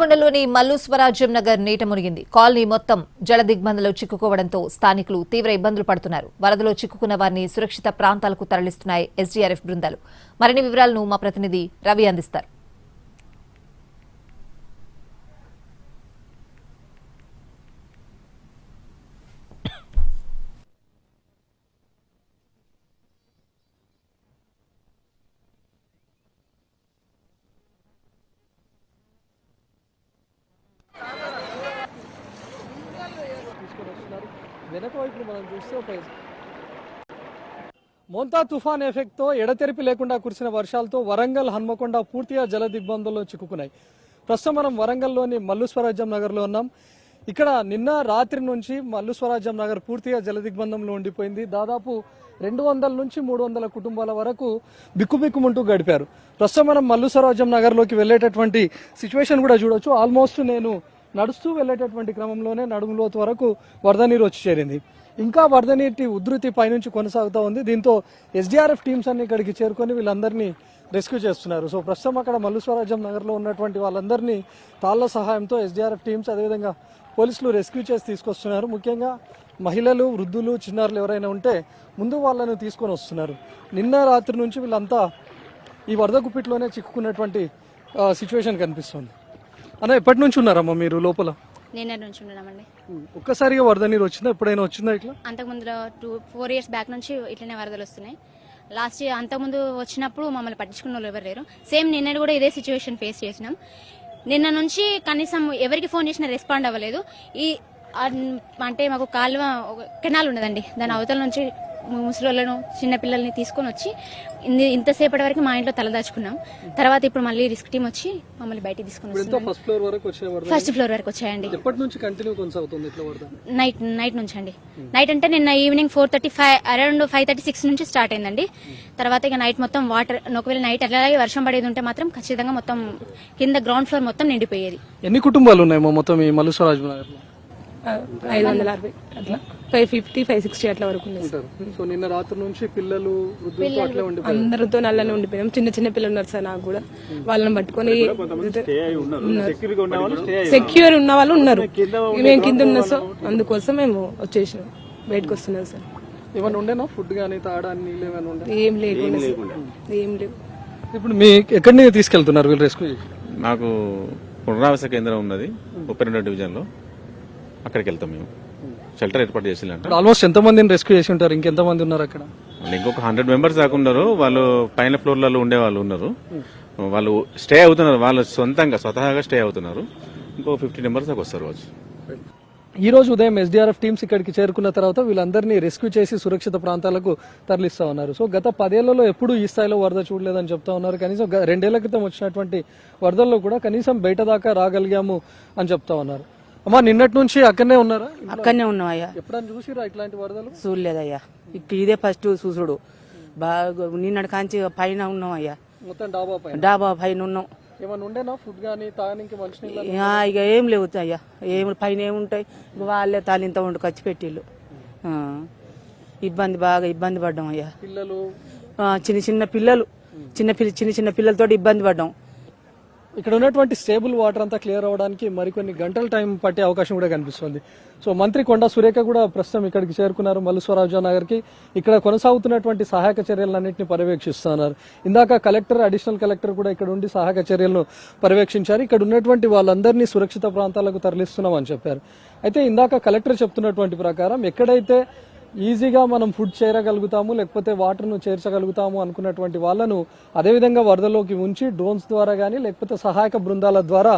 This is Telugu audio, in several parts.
కొండలోని మల్లు స్వరాజ్యం నగర్ నీట మునిగింది. కాలనీ మొత్తం జల దిగ్బంధంలో చిక్కుకోవడంతో స్థానికులు తీవ్ర ఇబ్బందులు పడుతున్నారు. వరదలో చిక్కుకున్న వారిని సురక్షిత ప్రాంతాలకు తరలిస్తున్నాయి ఎస్డీఆర్ఎఫ్ బృందాలు. మరిన్ని వివరాలను మా ప్రతినిధి రవి అందిస్తారు. వెనక వైపు మనం చూస్తే ఒక మోంతా తుఫాన్ ఎఫెక్ట్తో ఎడతెరిపి లేకుండా కురిసిన వర్షాలతో వరంగల్ హన్మకొండ పూర్తిగా జల దిగ్బంధంలో చిక్కుకున్నాయి. ప్రస్తుతం మనం వరంగల్లోని మల్లు స్వరాజ్యం నగర్లో ఉన్నాం. ఇక్కడ నిన్న రాత్రి నుంచి మల్లు స్వరాజ్యం నగర్ పూర్తిగా జల దిగ్బంధంలో ఉండిపోయింది. దాదాపు 200 నుంచి 300 కుటుంబాల వరకు బిక్కుబిక్కుమంటూ గడిపారు. ప్రస్తుతం మనం మల్లు స్వరాజ్యం నగర్లోకి వెళ్ళేటటువంటి సిచ్యువేషన్ కూడా చూడొచ్చు. ఆల్మోస్ట్ నేను నడుస్తూ వెళ్లేటటువంటి క్రమంలోనే నడుములోతు వరకు వరద నీరు వచ్చి చేరింది. ఇంకా వరద నీటి ఉధృతి పైనుంచి కొనసాగుతూ ఉంది. దీంతో ఎస్డీఆర్ఎఫ్ టీమ్స్ అన్ని ఇక్కడికి చేరుకొని వీళ్ళందరినీ రెస్క్యూ చేస్తున్నారు. సో ప్రస్తుతం అక్కడ మల్లు స్వరాజ్యం నగర్లో ఉన్నటువంటి వాళ్ళందరినీ తాళ్ల సహాయంతో ఎస్డీఆర్ఎఫ్ టీమ్స్ అదేవిధంగా పోలీసులు రెస్క్యూ చేసి తీసుకొస్తున్నారు. ముఖ్యంగా మహిళలు, వృద్ధులు, చిన్నారులు ఎవరైనా ఉంటే ముందు వాళ్ళను తీసుకొని వస్తున్నారు. నిన్న రాత్రి నుంచి వీళ్ళంతా ఈ వరద గుప్పిట్లోనే చిక్కుకున్నటువంటి సిచ్యువేషన్ కనిపిస్తుంది. అన్న, ఎప్పటి నుంచి ఉన్నారమ్మా మీరు లోపల? నిన్న నుంచి ఉన్నామండి. ఒక్కసారిగా వరద నీరు వచ్చిందా? ఎప్పుడైనా వచ్చిందా ఇట్లా? అంతకుముందు 4 years బ్యాక్ నుంచి ఇట్లనే వరదలు వస్తున్నాయి. లాస్ట్ ఇయర్ అంతకుముందు వచ్చినప్పుడు మమ్మల్ని పట్టించుకున్న వాళ్ళు ఎవరు లేరు. సేమ్ నిన్న కూడా ఇదే సిచ్యువేషన్ ఫేస్ చేసినాం. నిన్న నుంచి కనీసం ఎవరికి ఫోన్ చేసినా రెస్పాండ్ అవ్వలేదు. ఈ అంటే మాకు కాలువ కెనాల్ ఉన్నదండి, దాని అవతల నుంచి ముసలిళ్ళను చిన్నపిల్లల్ని తీసుకొని వచ్చి ఇంతసేపటి వరకు మా ఇంట్లో తలదాచుకున్నాం. తర్వాత ఇప్పుడు మళ్ళీ రిస్క్ టీం వచ్చి మమ్మల్ని బయటికి తీసుకుని ఫస్ట్ ఫ్లోర్ వరకు వచ్చాయండి. నైట్ నుంచి అండి. నైట్ అంటే నిన్న ఈవినింగ్ 4:35 అరౌండ్ 5:36 నుంచి స్టార్ట్ అయిందండి. తర్వాత ఇక నైట్ మొత్తం వాటర్, ఒకవేళ నైట్ అలాగే వర్షం పడేది ఉంటే మాత్రం ఖచ్చితంగా మొత్తం కింద గ్రౌండ్ ఫ్లోర్ మొత్తం నిండిపోయేది. ఎన్ని కుటుంబాలు ఉన్నాయి మొత్తం ఈ మల్లు స్వరాజ్యం నగర్లో? 560 అట్లా 550, 560 అట్లా వరకు సో నిన్న రాత్రి నుంచి పిల్లలు అందరితో నల్లనే ఉండిపోయాం. చిన్న చిన్న పిల్లలు ఉన్నారు సార్, నాకు కూడా వాళ్ళని పట్టుకొని సెక్యూర్ ఉన్న వాళ్ళు ఉన్నారు. మేము కింద ఉన్నాం, సో అందుకోసం మేము వచ్చేసినాం, బయటకు వస్తున్నాం సార్. ఏమైనా ఉండేనా ఫుడ్ కానీ తాగడానికి? ఏం లేకుండా ఏం లేవు. ఇప్పుడు మీ ఎక్కడి తీసుకెళ్తున్నారు వీళ్ళు రెస్క్యూ? నాకు పునరావాస కేంద్రం ఉన్నది 32వ డివిజన్ లో, అక్కడికి వెళ్తాం. మేము షెల్టర్ ఏర్పాటు చేసిందంట. ఆల్మోస్ట్ ఎంత మందిని రెస్క్యూ చేసి ఉంటారు? ఇంకెంత మంది ఉన్నారు అక్కడ? ఇంకొక 100 members దాకా ఉన్నారు. వాళ్ళు పైన ఫ్లోర్లలో ఉండే వాళ్ళు ఉన్నారు. వాళ్ళు స్టే అవుతున్నారు, వాళ్ళు స్వతహాగా స్టే అవుతున్నారు. ఇంకో 50 members దాకా వస్తారు రోజు. ఈ రోజు ఉదయం ఎస్డీఆర్ఎఫ్ టీమ్స్ ఇక్కడికి చేరుకున్న తర్వాత వీళ్ళందరినీ రెస్క్యూ చేసి సురక్షిత ప్రాంతాలకు తరలిస్తా ఉన్నారు. సో గత 10 ఏళ్లలో ఎప్పుడు ఈ స్థాయిలో వరద చూడలేదని చెప్తా ఉన్నారు. కనీసం 2 ఏళ్ల క్రితం వచ్చినటువంటి వరదల్లో కూడా కనీసం బయట దాకా రాగలిగాము అని చెప్తా ఉన్నారు. అమ్మా, నిన్నటి నుంచి అక్కడనే ఉన్నారా? అక్కడనే ఉన్నాం అయ్యా. ఎప్పుడైనా చూసిరా ఇట్లాంటి వరదలు? చూడలేదయ్యా, ఇదే ఫస్ట్ చూసుడు. బాగా నిన్నటి కాంచి పైన ఉన్నాం అయ్యా, మొత్తం డాబా పైన ఉన్నాం. ఏమన్నా ఉండేనా ఫుడ్ గానీ తాగడానికి? ఇక ఏం లేవు అయ్యా, పైన ఏముంటాయి, వాళ్ళే తాలింత వండు ఖర్చు పెట్టిళ్ళు. బాగా ఇబ్బంది పడ్డాం అయ్యా. పిల్లలు, చిన్న పిల్లలు, చిన్న పిల్లలతో ఇబ్బంది పడ్డాం. ఇక్కడ ఉన్నటువంటి స్టేబుల్ వాటర్ అంతా క్లియర్ అవడానికి మరికొన్ని గంటల టైం పట్టే అవకాశం కూడా కనిపిస్తుంది. సో మంత్రి కొండా సురేఖ కూడా ప్రస్తుతం ఇక్కడికి చేరుకున్నారు మల్లు స్వరాజ్యం నగర్కి. ఇక్కడ కొనసాగుతున్నటువంటి సహాయక చర్యలన్నింటినీ పర్యవేక్షిస్తున్నారు. ఇందాక కలెక్టర్, అడిషనల్ కలెక్టర్ కూడా ఇక్కడ ఉండి సహాయక చర్యలను పర్యవేక్షించారు. ఇక్కడ ఉన్నటువంటి వాళ్ళందరినీ సురక్షిత ప్రాంతాలకు తరలిస్తున్నామని చెప్పారు. అయితే ఇందాక కలెక్టర్ చెప్తున్నటువంటి ప్రకారం ఎక్కడైతే ఈజీగా మనం ఫుడ్ చేరగలుగుతాము, లేకపోతే వాటర్ను చేర్చగలుగుతాము అనుకున్నటువంటి వాళ్ళను అదేవిధంగా వరదలోకి ఉంచి డ్రోన్స్ ద్వారా కానీ లేకపోతే సహాయక బృందాల ద్వారా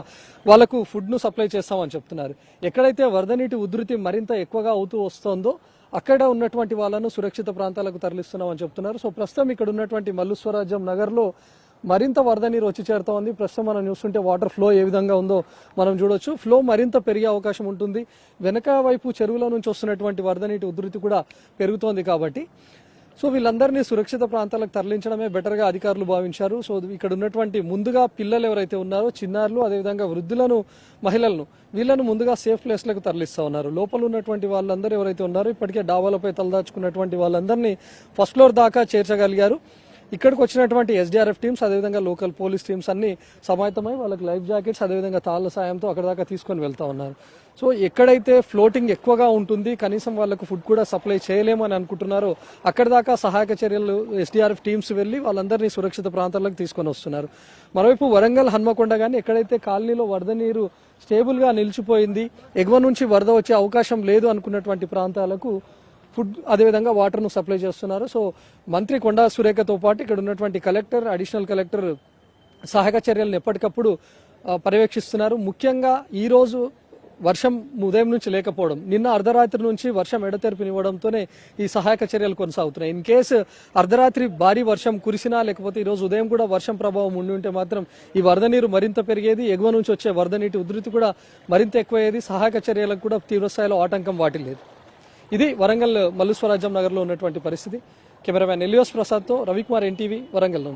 వాళ్లకు ఫుడ్ను సప్లై చేస్తామని చెప్తున్నారు. ఎక్కడైతే వరద నీటి ఉధృతి మరింత ఎక్కువగా అవుతూ వస్తుందో అక్కడ ఉన్నటువంటి వాళ్ళను సురక్షిత ప్రాంతాలకు తరలిస్తున్నామని చెప్తున్నారు. సో ప్రస్తుతం ఇక్కడ ఉన్నటువంటి మల్లు స్వరాజ్యం నగర్లో మరింత వరద నీరు వచ్చి చేరుతా ఉంది. ప్రస్తుతం మనం చూస్తుంటే వాటర్ ఫ్లో ఏ విధంగా ఉందో మనం చూడొచ్చు. ఫ్లో మరింత పెరిగే అవకాశం ఉంటుంది. వెనక వైపు చెరువుల నుంచి వస్తున్నటువంటి వరద నీటి ఉధృతి కూడా పెరుగుతోంది. కాబట్టి సో వీళ్ళందరినీ సురక్షిత ప్రాంతాలకు తరలించడమే బెటర్గా అధికారులు భావించారు. సో ఇక్కడ ఉన్నటువంటి ముందుగా పిల్లలు ఎవరైతే ఉన్నారో, చిన్నారులు, అదేవిధంగా వృద్ధులను, మహిళలను, వీళ్ళను ముందుగా సేఫ్ ప్లేస్లకు తరలిస్తా ఉన్నారు. లోపల ఉన్నటువంటి వాళ్ళందరూ ఎవరైతే ఉన్నారో ఇప్పటికే డాబాలపై తలదాచుకున్నటువంటి వాళ్ళందరినీ ఫస్ట్ ఫ్లోర్ దాకా చేర్చగలిగారు. ఇక్కడికి వచ్చినటువంటి ఎస్డీఆర్ఎఫ్ టీమ్స్ అదేవిధంగా లోకల్ పోలీస్ టీమ్స్ అన్ని సమాయత్తమై వాళ్ళకి లైఫ్ జాకెట్స్ అదేవిధంగా తాళ్ల సాయంతో అక్కడ దాకా తీసుకొని వెళ్తా ఉన్నారు. సో ఎక్కడైతే ఫ్లోటింగ్ ఎక్కువగా ఉంటుంది, కనీసం వాళ్ళకు ఫుడ్ కూడా సప్లై చేయలేమని అనుకుంటున్నారో అక్కడ దాకా సహాయక చర్యలు ఎస్డీఆర్ఎఫ్ టీమ్స్ వెళ్లి వాళ్ళందరినీ సురక్షిత ప్రాంతాలకు తీసుకొని వస్తున్నారు. మరోవైపు వరంగల్ హన్మకొండ కానీ ఎక్కడైతే కాలనీలో వరద నీరు స్టేబుల్ గా నిలిచిపోయింది, ఎగువ నుంచి వరద వచ్చే అవకాశం లేదు అనుకున్నటువంటి ప్రాంతాలకు ఫుడ్ అదేవిధంగా వాటర్ను సప్లై చేస్తున్నారు. సో మంత్రి కొండా సురేఖతో పాటు ఇక్కడ ఉన్నటువంటి కలెక్టర్, అడిషనల్ కలెక్టర్ సహాయక చర్యలను ఎప్పటికప్పుడు పర్యవేక్షిస్తున్నారు. ముఖ్యంగా ఈ రోజు వర్షం ఉదయం నుంచి లేకపోవడం, నిన్న అర్ధరాత్రి నుంచి వర్షం ఎడతెరిపినివ్వడంతోనే ఈ సహాయక చర్యలు కొనసాగుతున్నాయి. ఇన్ కేసు అర్ధరాత్రి భారీ వర్షం కురిసినా లేకపోతే ఈ రోజు ఉదయం కూడా వర్షం ప్రభావం ఉండి ఉంటే మాత్రం ఈ వరద నీరు మరింత పెరిగేది, ఎగువ నుంచి వచ్చే వరద నీటి ఉధృతి కూడా మరింత ఎక్కువయ్యేది, సహాయక చర్యలకు కూడా తీవ్రస్థాయిలో ఆటంకం వాటిల్లేదు. ఇది వరంగల్ మల్లు స్వరాజ్యం నగర్లో ఉన్నటువంటి పరిస్థితి. కెమెరామ్యాన్ ఎలియోస్ ప్రసాద్తో రవికుమార్, ఎన్టీవీ, వరంగల్.